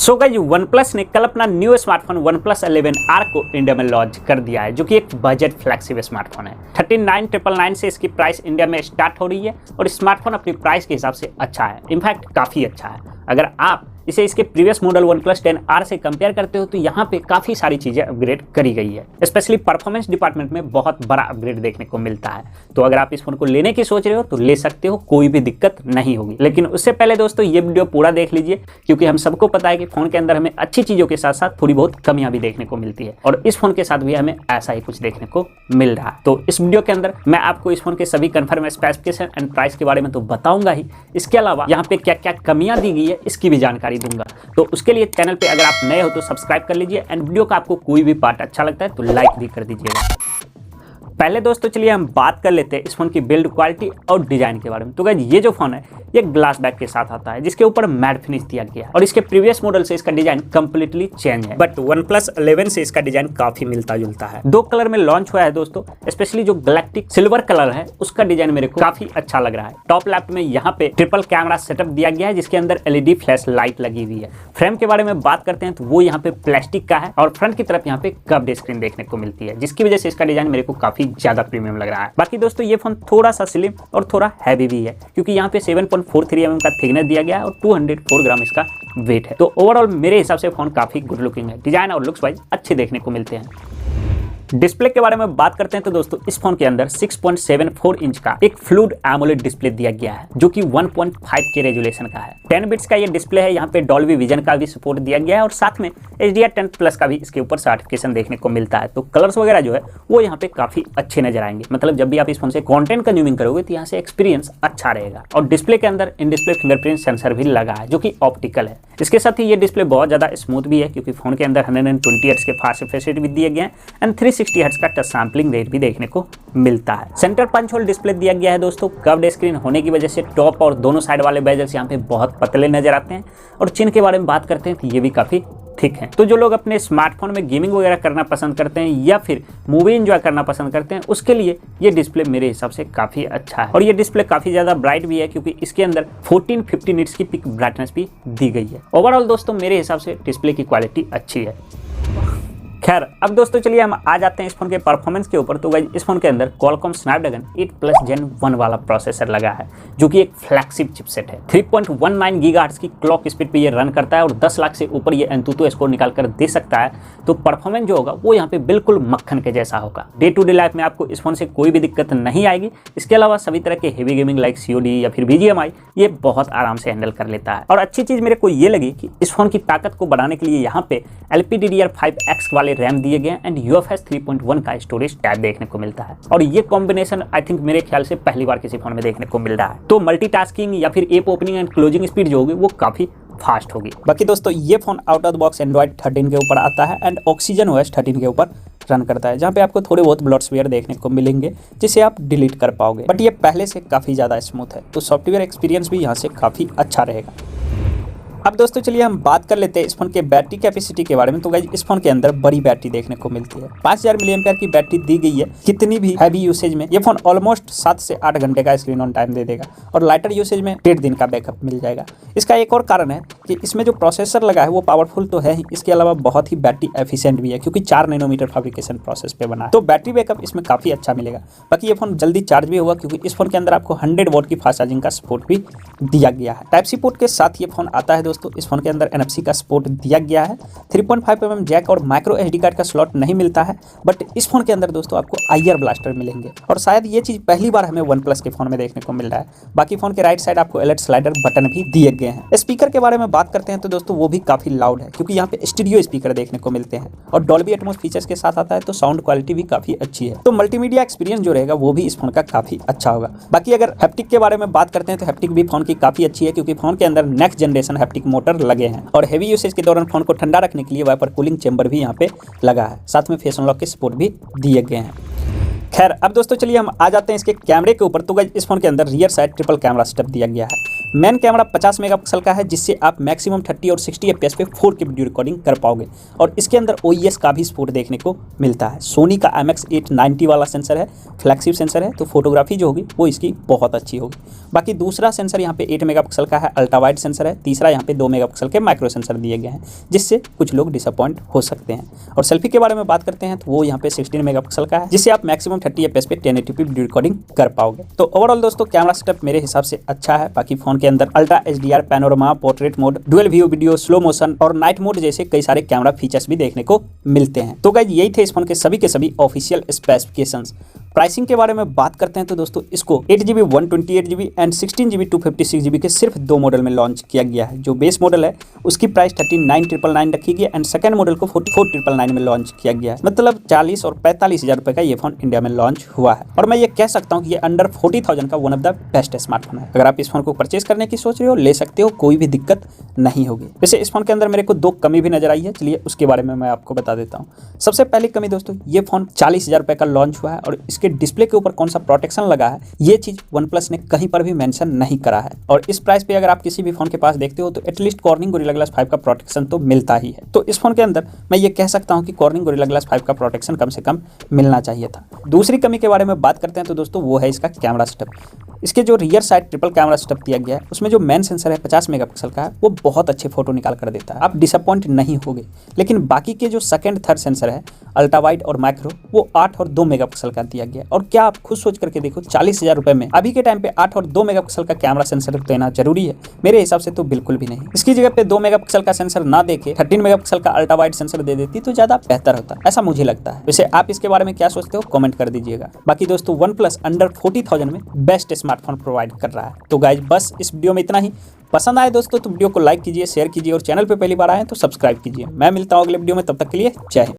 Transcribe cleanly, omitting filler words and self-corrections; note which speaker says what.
Speaker 1: So guys OnePlus ने कल अपना न्यू स्मार्टफोन OnePlus 11R को इंडिया में लॉन्च कर दिया है, जो कि एक बजट फ्लैगशिप स्मार्टफोन है। 39,999 से इसकी प्राइस इंडिया में स्टार्ट हो रही है और स्मार्टफोन अपनी प्राइस के हिसाब से अच्छा है, इनफैक्ट काफ़ी अच्छा है। अगर आप इसे इसके प्रीवियस मॉडल OnePlus 10R से कंपेयर करते हो तो यहाँ पे काफ़ी सारी चीज़ें अपग्रेड करी गई है। स्पेशली परफॉर्मेंस डिपार्टमेंट में बहुत बड़ा अपग्रेड देखने को मिलता है। तो अगर आप इस फोन को लेने की सोच रहे हो तो ले सकते हो, कोई भी दिक्कत नहीं होगी। लेकिन उससे पहले दोस्तों ये वीडियो पूरा देख लीजिए, क्योंकि हम सबको पता है कि फ़ोन के अंदर हमें अच्छी चीज़ों के साथ साथ थोड़ी बहुत कमियाँ भी देखने को मिलती है, और इस फोन के साथ भी हमें ऐसा ही कुछ देखने को मिल रहा है। तो इस वीडियो के अंदर मैं आपको इस फोन के सभी कन्फर्म स्पेसिफिकेशन एंड प्राइस के बारे में तो बताऊंगा ही, इसके अलावा यहाँ पे क्या क्या कमियाँ दी गई है इसकी भी जानकारी दूंगा। तो उसके लिए चैनल पे अगर आप नए हो तो सब्सक्राइब कर लीजिए, एंड वीडियो का आपको कोई भी पार्ट अच्छा लगता है तो लाइक भी कर दीजिएगा। पहले दोस्तों चलिए हम बात कर लेते हैं इस फोन की बिल्ड क्वालिटी और डिजाइन के बारे में। तो गाइस ये जो फोन है ये ग्लास बैक के साथ आता है, जिसके ऊपर मैट फिनिश दिया गया है, और इसके प्रीवियस मॉडल से इसका डिजाइन कंप्लीटली चेंज है। बट OnePlus 11 से इसका डिजाइन काफी मिलता जुलता है। दो कलर में लॉन्च हुआ है दोस्तों, स्पेशली जो गैलेक्टिक सिल्वर कलर है उसका डिजाइन मेरे को काफी अच्छा लग रहा है। टॉप लेफ्ट में यहाँ पे ट्रिपल कैमरा सेटअप दिया गया है, जिसके अंदर LED फ्लैश लाइट लगी हुई है। फ्रेम के बारे में बात करते हैं तो वो यहाँ पे प्लास्टिक का है, और फ्रंट की तरफ यहाँ पे कर्व्ड स्क्रीन देखने को मिलती है, जिसकी वजह से इसका डिजाइन मेरे को काफी ज्यादा प्रीमियम लग रहा है। बाकी दोस्तों ये फोन थोड़ा सा स्लिम और थोड़ा हैवी भी है, क्योंकि यहाँ पे 7.43 mm का थिकनेस दिया गया है और 204 ग्राम इसका वेट है। तो ओवरऑल मेरे हिसाब से फोन काफी गुड लुकिंग है, डिजाइन और लुक्स वाइज अच्छे देखने को मिलते हैं। डिस्प्ले के बारे में बात करते हैं तो दोस्तों इस फोन के अंदर 6.74 इंच का एक फ्लूइड एमोलेड डिस्प्ले दिया गया है, जो कि 1.5 के रेजोल्यूशन का है। 10 बिट्स का ये डिस्प्ले है। यहाँ पे डॉल्बी विजन का भी सपोर्ट दिया गया है, और साथ में HDR10+ का भी इसके ऊपर सर्टिफिकेशन देखने को मिलता है। तो कलर्स वगैरह जो है वो यहाँ पे काफी अच्छे नजर आएंगे, मतलब जब भी आप इस फोन से कंटेंट कंज्यूमिंग करोगे तो यहाँ से एक्सपीरियंस अच्छा रहेगा। और डिस्प्ले के अंदर इन डिस्प्ले फिंगरप्रिंट सेंसर भी लगा है, जो कि ऑप्टिकल है। इसके साथ ही ये डिस्प्ले बहुत ज्यादा स्मूथ भी है, क्योंकि फोन के अंदर 120 हर्ट्ज के फास्ट रिफ्रेश रेट भी दिए गए हैं, एंड 360 हर्ट्ज का टच सैंपलिंग रेट भी देखने को मिलता है। सेंटर पंच होल डिस्प्ले दिया गया है दोस्तों। कर्व्ड स्क्रीन होने की वजह से टॉप और दोनों साइड वाले बेजल्स यहाँ पे बहुत पतले नजर आते हैं, और चिन के बारे में बात करते हैं तो ये भी काफी ठीक है। तो जो लोग अपने स्मार्टफोन में गेमिंग वगैरह करना पसंद करते हैं या फिर मूवी एंजॉय करना पसंद करते हैं, उसके लिए ये डिस्प्ले मेरे हिसाब से काफी अच्छा है। और ये डिस्प्ले काफी ज्यादा ब्राइट भी है, क्योंकि इसके अंदर 1450 निट्स की पिक ब्राइटनेस भी दी गई है। ओवरऑल दोस्तों मेरे हिसाब से डिस्प्ले की क्वालिटी अच्छी है। खैर अब दोस्तों चलिए हम आ जाते हैं इस फोन के परफॉर्मेंस के ऊपर। तो गाइस इस फोन के अंदर Qualcomm Snapdragon 8+ Gen 1 वाला प्रोसेसर लगा है, जो कि एक फ्लैगशिप चिपसेट है। 3.19 गीगाहर्ट्ज की क्लॉक स्पीड पे ये रन करता है, और 10 लाख से ऊपर ये AnTuTu स्कोर निकाल कर दे सकता है। तो परफॉर्मेंस जो होगा वो यहाँ पे बिल्कुल मक्खन के जैसा होगा। डे टू डे लाइफ में आपको इस फोन से कोई भी दिक्कत नहीं आएगी। इसके अलावा सभी तरह के हेवी गेमिंग लाइक COD या फिर BGMI ये बहुत आराम से हैंडल कर लेता है। और अच्छी चीज मेरे को ये लगी कि इस फोन की ताकत को बढ़ाने के लिए यहाँ पे LPDDR5X वाले रैम दिए गए एंड UFS 3.1 का स्टोरेज टैब देखने को मिलता है, और ये कॉम्बिनेशन आई थिंक मेरे ख्याल से पहली बार किसी फोन में देखने को मिल रहा है। तो मल्टीटास्किंग या फिर app opening and closing speed जो होगी वो काफी फास्ट होगी। बाकी दोस्तों ये phone out of the box Android 13 के ऊपर आता है एंड OxygenOS 13 के ऊपर रन करता है, जहाँ पे आपको थोड़े बहुत ब्लॉटवेयर देखने को मिलेंगे जिसे आप डिलीट कर पाओगे, बट ये पहले से काफी ज्यादा स्मूथ है। तो सॉफ्टवेयर एक्सपीरियंस भी यहाँ से काफी अच्छा रहेगा। अब दोस्तों चलिए हम बात कर लेते हैं इस फोन के बैटरी कैपेसिटी के बारे में। तो गाइस इस फोन के अंदर बड़ी बैटरी देखने को मिलती है, 5000 mAh की बैटरी दी गई है। कितनी भी हैवी यूसेज में ये फोन ऑलमोस्ट 7 से 8 घंटे का स्क्रीन ऑन टाइम दे देगा, और लाइटर यूसेज में 1.5 दिन का बैकअप मिल जाएगा। इसका एक और कारण है कि इसमें जो प्रोसेसर लगा है वो पावरफुल तो है ही, इसके अलावा बहुत ही बैटरी एफिशिएंट भी है, क्योंकि 4 नैनोमीटर फैब्रिकेशन प्रोसेस पे बना है। तो बैटरी बैकअप इसमें काफी अच्छा मिलेगा। बाकी ये फोन जल्दी चार्ज भी होगा, क्योंकि इस फोन के अंदर आपको 100 वॉट की फास्ट चार्जिंग का सपोर्ट भी दिया गया है। टाइप सी पोर्ट के साथ ये फोन आता है दोस्तों। इस फोन के अंदर NFC का सपोर्ट दिया गया है। 3.5 mm जैक और माइक्रो SD कार्ड का स्लॉट नहीं मिलता है, बट इस फोन के अंदर दोस्तों आपको IR ब्लास्टर मिलेंगे, और शायद ये चीज पहली बार हमें OnePlus के फोन में देखने को मिल रहा है। बाकी फोन के राइट साइड आपको अलर्ट स्लाइडर बटन भी दिए गए हैं। स्पीकर के बारे में बात करते हैं तो दोस्तों वो भी काफी लाउड है, क्योंकि यहाँ पे स्टूडियो स्पीकर देखने को मिलते हैं, और डॉल्बी एटमॉस फीचर्स के साथ आता है, तो साउंड क्वालिटी भी काफी अच्छी है। तो मल्टीमीडिया एक्सपीरियंस जो रहेगा वो भी इस फोन का काफी अच्छा होगा। बाकी अगर हैप्टिक के बारे में बात करते हैं तो हैप्टिक भी फोन की काफी अच्छी है, क्योंकि फोन के अंदर नेक्स्ट जनरेशन हैप्टिक मोटर लगे हैं, और हेवी यूसेज के दौरान फोन को ठंडा रखने के लिए वाइपर कूलिंग चेंबर भी यहाँ पे लगा है। साथ में फेस अनलॉक के सपोर्ट भी दिए गए हैं। खैर अब दोस्तों चलिए हम आ जाते हैं इसके कैमरे के ऊपर। तो गाइस इस फोन के अंदर rear side triple camera setup दिया गया है। मेन कैमरा 50 मेगापिक्सल का है, जिससे आप मैक्सिमम 30 और 60 FPS पे 4K वीडियो रिकॉर्डिंग कर पाओगे। और इसके अंदर OIS का भी सपोर्ट देखने को मिलता है। सोनी का IMX890 वाला सेंसर है, फ्लैगशिप सेंसर है, तो फोटोग्राफी जो होगी वो इसकी बहुत अच्छी होगी। बाकी दूसरा सेंसर यहाँ पे 8 मेगापिक्सल का है, अल्ट्रा वाइड सेंसर है। तीसरा यहाँ पे 2 मेगापिक्सल के माइक्रो सेंसर दिए गए हैं, जिससे कुछ लोग डिसअपॉइंट हो सकते हैं। और सेल्फी के बारे में बात करते हैं तो वो यहाँ पे 16 मेगापिक्सल का है, जिससे आप मैक्सिमम 30 FPS पे 1080p वीडियो रिकॉर्डिंग कर पाओगे। तो ओवरऑल दोस्तों कैमरा सेटअप मेरे हिसाब से अच्छा है। बाकी फोन के अंदर ultra HDR, panorama, portrait mode, dual view video, slow motion और नाइट मोड जैसे कई सारे कैमरा फीचर्स भी देखने को मिलते हैं। तो गाइस यही थे इस फोन के सभी ऑफिशियल स्पेसिफिकेशंस। प्राइसिंग के बारे में बात करते हैं तो दोस्तों इसको 8GB 128GB and 16GB 256GB के सिर्फ 2 मॉडल में लॉन्च किया गया है। जो बेस मॉडल है उसकी प्राइस 39,999 रखी गई एंड सेकंड मॉडल को 44,999 में लॉन्च किया गया है। मतलब 40 और 45 हज़ार रुपये का ये फोन इंडिया में लॉन्च हुआ है। और मैं ये कह सकता हूँ कि ये अंडर 40,000 का one of the best smartphone है। अगर आप इस फोन को परचेज करने की सोच रहे हो, ले सकते हो, कोई भी दिक्कत नहीं होगी। वैसे इस फोन के अंदर मेरे को 2 कमी भी नजर आई है, चलिए उसके बारे में मैं आपको बता देता हूँ। सबसे पहली कमी दोस्तों, ये फोन 40,000 रुपये का लॉन्च हुआ है और इसके डिस्प्ले के ऊपर कौन सा प्रोटेक्शन लगा है ये चीज OnePlus ने कहीं पर भी मेंशन नहीं करा है। और इस प्राइस पे अगर आप किसी भी फोन के पास देखते हो तो एटलीस्ट कॉर्निंग गोरिल्ला ग्लास 5 का प्रोटेक्शन तो मिलता ही है। तो इस फोन के अंदर मैं ये कह सकता हूं कि कॉर्निंग गोरिल्ला ग्लास 5 का प्रोटेक्शन कम से कम मिलना चाहिए था। दूसरी कमी के बारे में बात करते हैं तो दोस्तों वो है इसका कैमरा सेटअप। इसके जो rear side triple camera setup दिया गया है उसमें जो मेन सेंसर है 50 मेगापिक्सल का है, वो बहुत अच्छे फोटो निकाल कर देता है, आप डिसअपॉइंट नहीं होगे। लेकिन बाकी के जो सेकंड थर्ड सेंसर है अल्ट्रा वाइड और माइक्रो, वो 8 और 2 मेगापिक्सल का दिया गया। और क्या आप खुद सोच करके देखो, 40,000 रुपये में अभी के टाइम पे 8 और 2 मेगापिक्सल का कैमरा सेंसर देना जरूरी है? मेरे हिसाब से तो बिल्कुल भी नहीं। इसकी जगह पे 2 मेगापिक्सल का सेंसर ना देके 13 मेगापिक्सल का अल्ट्रा वाइड सेंसर दे देती तो ज्यादा बेहतर होता, ऐसा मुझे लगता है। वैसे आप इसके बारे में क्या सोचते हो, कमेंट कर दीजिएगा। बाकी दोस्तों OnePlus अंडर 40,000 में बेस्ट स्मार्टफोन प्रोवाइड कर रहा है। तो गाइज बस इस वीडियो में इतना ही। पसंद आए दोस्तों तो वीडियो को लाइक कीजिए, शेयर कीजिए और चैनल पे पहली बार आए तो सब्सक्राइब कीजिए। मैं मिलता हूँ अगले वीडियो में, तब तक के लिए जय हिंद।